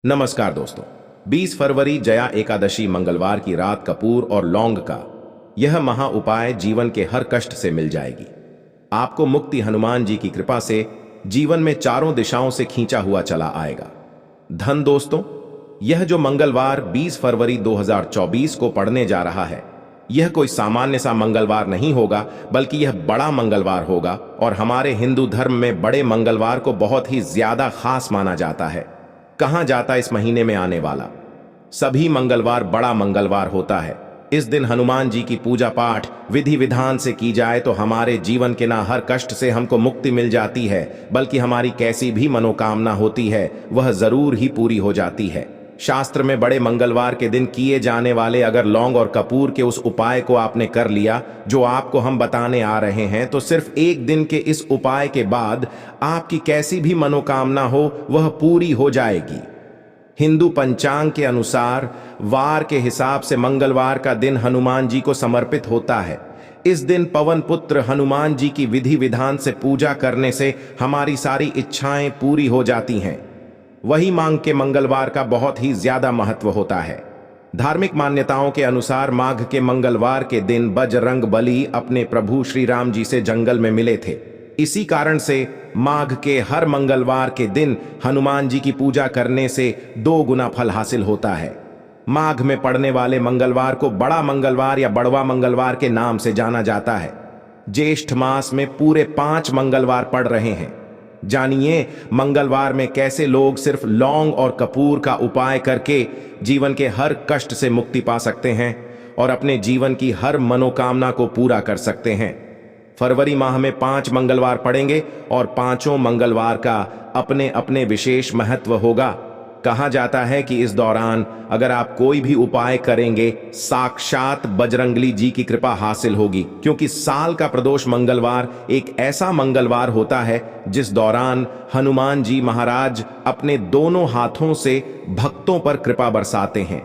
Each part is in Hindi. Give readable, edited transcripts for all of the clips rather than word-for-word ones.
नमस्कार दोस्तों। 20 फरवरी जया एकादशी मंगलवार की रात कपूर और लौंग का यह महा उपाय जीवन के हर कष्ट से मिल जाएगी। आपको मुक्ति हनुमान जी की कृपा से जीवन में चारों दिशाओं से खींचा हुआ चला आएगा। धन दोस्तों, यह जो मंगलवार 20 फरवरी 2024 को पड़ने जा रहा है, यह कोई सामान्य सा मंगलवार नहीं होगा, बल्कि यह बड़ा मंगलवार होगा और हमारे हिंदू धर्म में बड़े मंगलवार को बहुत ही ज्यादा खास माना जाता है। कहा जाता इस महीने में आने वाला सभी मंगलवार बड़ा मंगलवार होता है। इस दिन हनुमान जी की पूजा पाठ विधि विधान से की जाए तो हमारे जीवन के ना हर कष्ट से हमको मुक्ति मिल जाती है, बल्कि हमारी कैसी भी मनोकामना होती है वह जरूर ही पूरी हो जाती है। शास्त्र में बड़े मंगलवार के दिन किए जाने वाले अगर लौंग और कपूर के उस उपाय को आपने कर लिया जो आपको हम बताने आ रहे हैं, तो सिर्फ एक दिन के इस उपाय के बाद आपकी कैसी भी मनोकामना हो वह पूरी हो जाएगी। हिंदू पंचांग के अनुसार वार के हिसाब से मंगलवार का दिन हनुमान जी को समर्पित होता है। इस दिन पवन पुत्र हनुमान जी की विधि विधान से पूजा करने से हमारी सारी इच्छाएं पूरी हो जाती हैं। वही मांग के मंगलवार का बहुत ही ज्यादा महत्व होता है। धार्मिक मान्यताओं के अनुसार माघ के मंगलवार के दिन बजरंग बली अपने प्रभु श्री राम जी से जंगल में मिले थे। इसी कारण से माघ के हर मंगलवार के दिन हनुमान जी की पूजा करने से 2 गुना फल हासिल होता है। माघ में पड़ने वाले मंगलवार को बड़ा मंगलवार या बड़वा मंगलवार के नाम से जाना जाता है। ज्येष्ठ मास में पूरे 5 मंगलवार पड़ रहे हैं। जानिए मंगलवार में कैसे लोग सिर्फ लौंग और कपूर का उपाय करके जीवन के हर कष्ट से मुक्ति पा सकते हैं और अपने जीवन की हर मनोकामना को पूरा कर सकते हैं। फरवरी माह में 5 मंगलवार पड़ेंगे और 5 मंगलवार का अपने अपने विशेष महत्व होगा। कहा जाता है कि इस दौरान अगर आप कोई भी उपाय करेंगे, साक्षात बजरंगली जी की कृपा हासिल होगी, क्योंकि साल का प्रदोष मंगलवार एक ऐसा मंगलवार होता है जिस दौरान हनुमान जी महाराज अपने दोनों हाथों से भक्तों पर कृपा बरसाते हैं।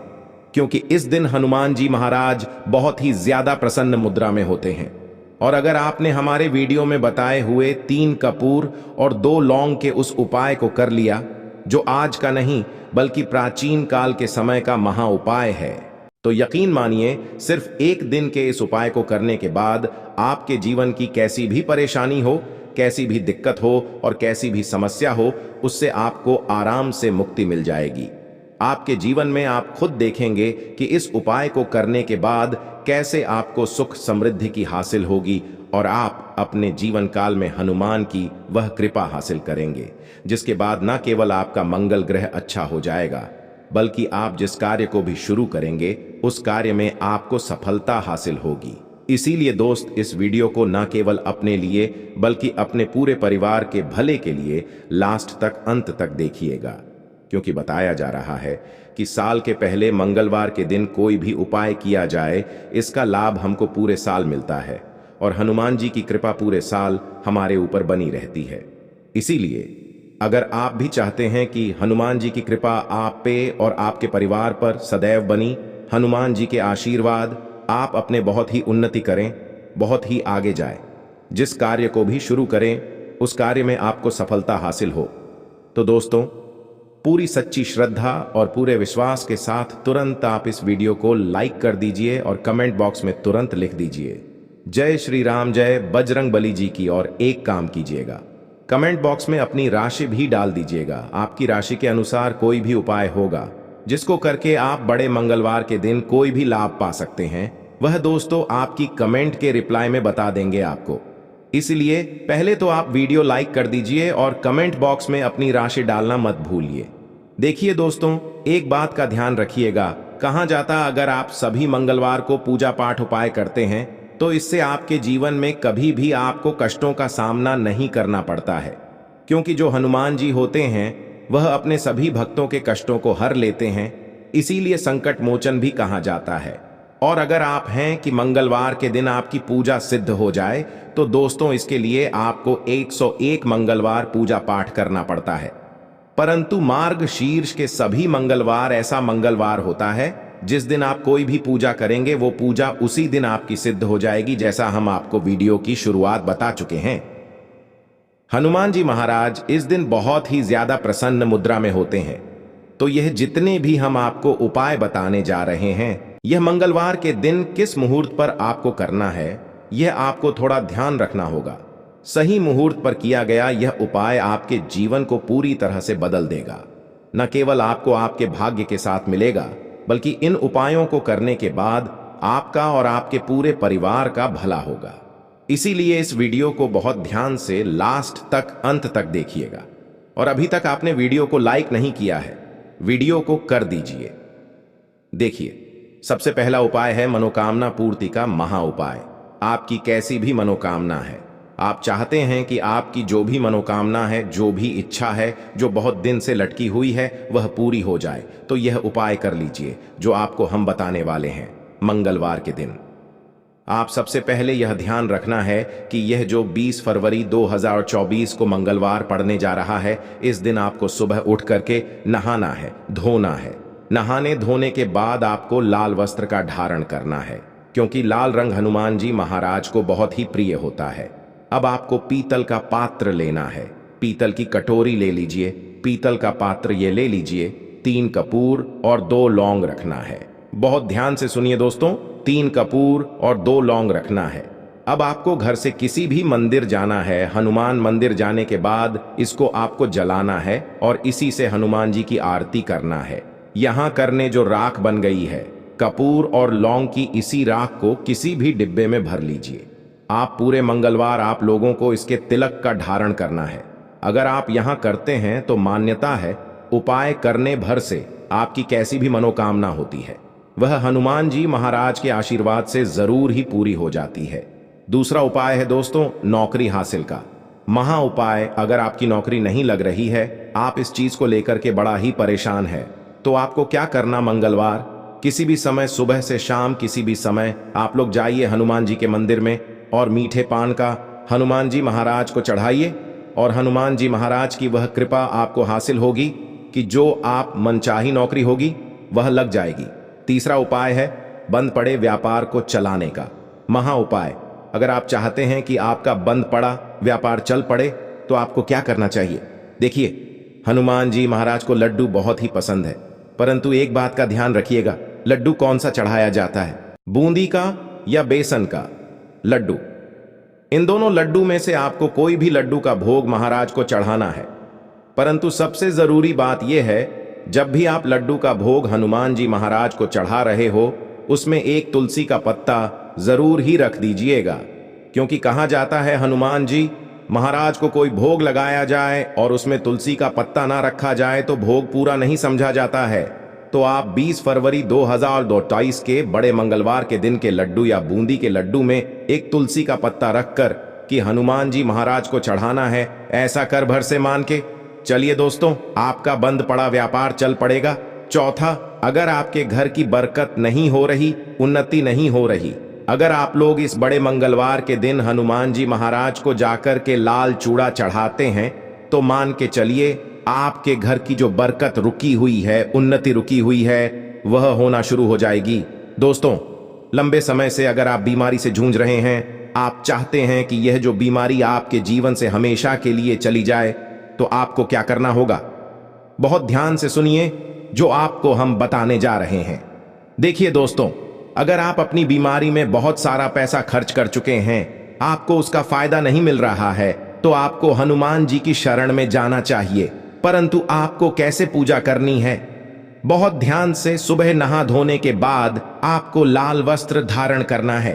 क्योंकि इस दिन हनुमान जी महाराज बहुत ही ज्यादा प्रसन्न मुद्रा में होते हैं। और अगर आपने हमारे वीडियो में बताए हुए 3 कपूर और 2 लौंग के उस उपाय को कर लिया, जो आज का नहीं बल्कि प्राचीन काल के समय का महा उपाय है, तो यकीन मानिए सिर्फ एक दिन के इस उपाय को करने के बाद आपके जीवन की कैसी भी परेशानी हो, कैसी भी दिक्कत हो और कैसी भी समस्या हो, उससे आपको आराम से मुक्ति मिल जाएगी। आपके जीवन में आप खुद देखेंगे कि इस उपाय को करने के बाद कैसे आपको सुख समृद्धि की हासिल होगी और आप अपने जीवन काल में हनुमान की वह कृपा हासिल करेंगे, जिसके बाद न केवल आपका मंगल ग्रह अच्छा हो जाएगा, बल्कि आप जिस कार्य को भी शुरू करेंगे उस कार्य में आपको सफलता हासिल होगी। इसीलिए दोस्त, इस वीडियो को न केवल अपने लिए बल्कि अपने पूरे परिवार के भले के लिए लास्ट तक, अंत तक देखिएगा, क्योंकि बताया जा रहा है कि साल के पहले मंगलवार के दिन कोई भी उपाय किया जाए, इसका लाभ हमको पूरे साल मिलता है और हनुमान जी की कृपा पूरे साल हमारे ऊपर बनी रहती है। इसीलिए अगर आप भी चाहते हैं कि हनुमान जी की कृपा आप पे और आपके परिवार पर सदैव बनी, हनुमान जी के आशीर्वाद, आप अपने बहुत ही उन्नति करें, बहुत ही आगे जाए, जिस कार्य को भी शुरू करें उस कार्य में आपको सफलता हासिल हो, तो दोस्तों पूरी सच्ची श्रद्धा और पूरे विश्वास के साथ तुरंत आप इस वीडियो को लाइक कर दीजिए और कमेंट बॉक्स में तुरंत लिख दीजिए जय श्री राम, जय बजरंग बली जी की। और एक काम कीजिएगा, कमेंट बॉक्स में अपनी राशि भी डाल दीजिएगा। आपकी राशि के अनुसार कोई भी उपाय होगा जिसको करके आप बड़े मंगलवार के दिन कोई भी लाभ पा सकते हैं, वह दोस्तों आपकी कमेंट के रिप्लाई में बता देंगे आपको। इसलिए पहले तो आप वीडियो लाइक कर दीजिए और कमेंट बॉक्स में अपनी राशि डालना मत भूलिए। देखिए दोस्तों, एक बात का ध्यान रखिएगा, कहा जाता अगर आप सभी मंगलवार को पूजा पाठ उपाय करते हैं तो इससे आपके जीवन में कभी भी आपको कष्टों का सामना नहीं करना पड़ता है, क्योंकि जो हनुमान जी होते हैं वह अपने सभी भक्तों के कष्टों को हर लेते हैं। इसीलिए संकट मोचन भी कहा जाता है। और अगर आप हैं कि मंगलवार के दिन आपकी पूजा सिद्ध हो जाए, तो दोस्तों इसके लिए आपको 101 मंगलवार पूजा पाठ करना पड़ता है। परंतु मार्ग शीर्ष के सभी मंगलवार ऐसा मंगलवार होता है जिस दिन आप कोई भी पूजा करेंगे वो पूजा उसी दिन आपकी सिद्ध हो जाएगी, जैसा हम आपको वीडियो की शुरुआत बता चुके हैं। हनुमान जी महाराज इस दिन बहुत ही ज्यादा प्रसन्न मुद्रा में होते हैं। तो यह जितने भी हम आपको उपाय बताने जा रहे हैं, यह मंगलवार के दिन किस मुहूर्त पर आपको करना है, यह आपको थोड़ा ध्यान रखना होगा। सही मुहूर्त पर किया गया यह उपाय आपके जीवन को पूरी तरह से बदल देगा। न केवल आपको आपके भाग्य के साथ मिलेगा, बल्कि इन उपायों को करने के बाद आपका और आपके पूरे परिवार का भला होगा। इसीलिए इस वीडियो को बहुत ध्यान से लास्ट तक, अंत तक देखिएगा। और अभी तक आपने वीडियो को लाइक नहीं किया है, वीडियो को कर दीजिए। देखिए, सबसे पहला उपाय है मनोकामना पूर्ति का महा उपाय। आपकी कैसी भी मनोकामना है, आप चाहते हैं कि आपकी जो भी मनोकामना है, जो भी इच्छा है, जो बहुत दिन से लटकी हुई है, वह पूरी हो जाए, तो यह उपाय कर लीजिए जो आपको हम बताने वाले हैं मंगलवार के दिन। आप सबसे पहले यह ध्यान रखना है कि यह जो 20 फरवरी 2024 को मंगलवार पड़ने जा रहा है, इस दिन आपको सुबह उठ करके नहाना है, धोना है। नहाने धोने के बाद आपको लाल वस्त्र का धारण करना है, क्योंकि लाल रंग हनुमान जी महाराज को बहुत ही प्रिय होता है। अब आपको पीतल का पात्र लेना है, पीतल की कटोरी ले लीजिए, पीतल का पात्र ये ले लीजिए। 3 कपूर और 2 लौंग रखना है। बहुत ध्यान से सुनिए दोस्तों, 3 कपूर और 2 लौंग रखना है। अब आपको घर से किसी भी मंदिर जाना है, हनुमान मंदिर जाने के बाद इसको आपको जलाना है और इसी से हनुमान जी की आरती करना है। यहाँ करने जो राख बन गई है, कपूर और लौंग की, इसी राख को किसी भी डिब्बे में भर लीजिए। आप पूरे मंगलवार आप लोगों को इसके तिलक का धारण करना है। अगर आप यहाँ करते हैं तो मान्यता है, उपाय करने भर से आपकी कैसी भी मनोकामना होती है, वह हनुमान जी महाराज के आशीर्वाद से जरूर ही पूरी हो जाती है। दूसरा उपाय है दोस्तों नौकरी हासिल का महा उपाय। अगर आपकी नौकरी नहीं लग रही है, आप इस चीज को लेकर के बड़ा ही परेशान है, तो आपको क्या करना, मंगलवार किसी भी समय, सुबह से शाम किसी भी समय आप लोग जाइए हनुमान जी के मंदिर में और मीठे पान का हनुमान जी महाराज को चढ़ाइए और हनुमान जी महाराज की वह कृपा आपको हासिल होगी कि जो आप मनचाही नौकरी होगी वह लग जाएगी। तीसरा उपाय है बंद पड़े व्यापार को चलाने का महा उपाय। अगर आप चाहते हैं कि आपका बंद पड़ा व्यापार चल पड़े, तो आपको क्या करना चाहिए। देखिए, हनुमान जी महाराज को लड्डू बहुत ही पसंद है, परंतु एक बात का ध्यान रखिएगा, लड्डू कौन सा चढ़ाया जाता है, बूंदी का या बेसन का लड्डू। इन दोनों लड्डू में से आपको कोई भी लड्डू का भोग महाराज को चढ़ाना है। परंतु सबसे जरूरी बात यह है, जब भी आप लड्डू का भोग हनुमान जी महाराज को चढ़ा रहे हो, उसमें एक तुलसी का पत्ता जरूर ही रख दीजिएगा, क्योंकि कहा जाता है हनुमान जी महाराज को कोई भोग लगाया जाए और उसमें तुलसी का पत्ता ना रखा जाए तो भोग पूरा नहीं समझा जाता है। तो आप 20 फरवरी 2023 के बड़े मंगलवार के दिन के लड्डू या बूंदी के लड्डू में एक तुलसी का पत्ता रखकर कि हनुमान जी महाराज को चढ़ाना है, ऐसा कर भर से मान के चलिए दोस्तों, आपका बंद पड़ा व्यापार चल पड़ेगा। चौथा, अगर आपके घर की बरकत नहीं हो रही, उन्नति नहीं हो रही, अगर आप लोग इस बड़े मंगलवार के दिन हनुमान जी महाराज को जाकर के लाल चूड़ा चढ़ाते हैं, तो मान के चलिए आपके घर की जो बरकत रुकी हुई है, उन्नति रुकी हुई है, वह होना शुरू हो जाएगी। दोस्तों, लंबे समय से अगर आप बीमारी से जूझ रहे हैं, आप चाहते हैं कि यह जो बीमारी आपके जीवन से हमेशा के लिए चली जाए, तो आपको क्या करना होगा, बहुत ध्यान से सुनिए जो आपको हम बताने जा रहे हैं। देखिए दोस्तों, अगर आप अपनी बीमारी में बहुत सारा पैसा खर्च कर चुके हैं, आपको उसका फायदा नहीं मिल रहा है, तो आपको हनुमान जी की शरण में जाना चाहिए। परंतु आपको कैसे पूजा करनी है, बहुत ध्यान से सुबह नहा धोने के बाद आपको लाल वस्त्र धारण करना है।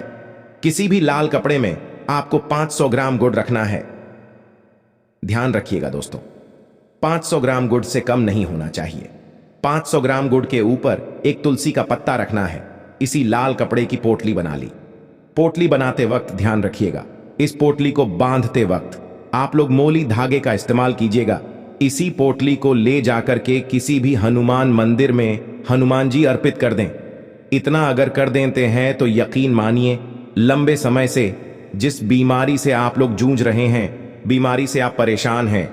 किसी भी लाल कपड़े में आपको 500 ग्राम गुड़ रखना है। ध्यान रखिएगा दोस्तों, 500 ग्राम गुड़ से कम नहीं होना चाहिए। 500 ग्राम गुड़ के ऊपर एक तुलसी का पत्ता रखना है। इसी लाल कपड़े की पोटली बना ली। पोटली बनाते वक्त ध्यान रखिएगा, इस पोटली को बांधते वक्त आप लोग मोली धागे का इस्तेमाल कीजिएगा। इसी पोटली को ले जाकर के किसी भी हनुमान मंदिर में हनुमान जी अर्पित कर दें। इतना अगर कर देते हैं तो यकीन मानिए, लंबे समय से जिस बीमारी से आप लोग जूझ रहे हैं, बीमारी से आप परेशान हैं,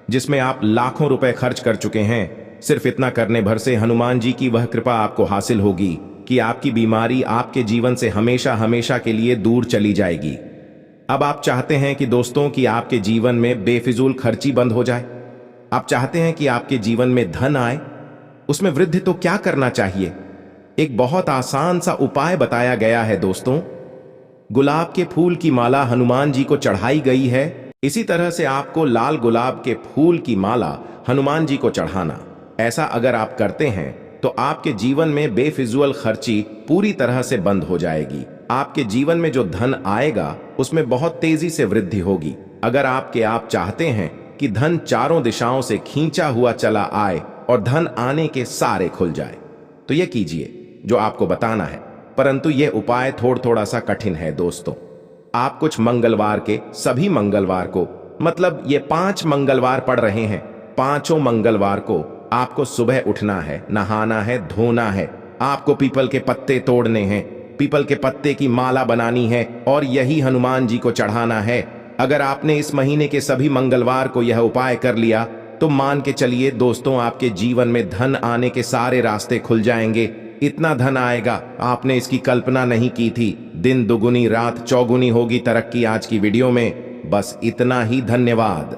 जिसमें आप लाखों रुपए खर्च कर चुके हैं, सिर्फ इतना करने भर से हनुमान जी की वह कृपा आपको हासिल होगी कि आपकी बीमारी आपके जीवन से हमेशा हमेशा के लिए दूर चली जाएगी। अब आप चाहते हैं कि दोस्तों कि आपके जीवन में बेफिजूल खर्ची बंद हो जाए। आप चाहते हैं कि आपके जीवन में धन आए, उसमें वृद्धि तो क्या करना चाहिए? एक बहुत आसान सा उपाय बताया गया है दोस्तों। गुलाब के फूल की माला हनुमान जी को चढ़ाई गई है, इसी तरह से आपको लाल गुलाब के फूल की माला हनुमान जी को चढ़ाना। ऐसा अगर आप करते हैं तो आपके जीवन में बेफिजूल खर्ची पूरी तरह से बंद हो जाएगी। आपके जीवन में जो धन आएगा उसमें बहुत तेजी से वृद्धि होगी। अगर आप चाहते हैं कि धन चारों दिशाओं से खींचा हुआ चला आए और धन आने के सारे खुल जाए, तो यह कीजिए जो आपको बताना है। परंतु यह उपाय थोड़ा सा कठिन है दोस्तों। आप कुछ मंगलवार के सभी मंगलवार को, मतलब ये 5 मंगलवार पड़ रहे हैं, पांचों मंगलवार को आपको सुबह उठना है, नहाना है, धोना है, आपको पीपल के पत्ते तोड़ने हैं, पीपल के पत्ते की माला बनानी है और यही हनुमान जी को चढ़ाना है। अगर आपने इस महीने के सभी मंगलवार को यह उपाय कर लिया तो मान के चलिए दोस्तों, आपके जीवन में धन आने के सारे रास्ते खुल जाएंगे। इतना धन आएगा आपने इसकी कल्पना नहीं की थी। दिन दुगुनी रात चौगुनी होगी तरक्की आज की वीडियो में। बस इतना ही, धन्यवाद।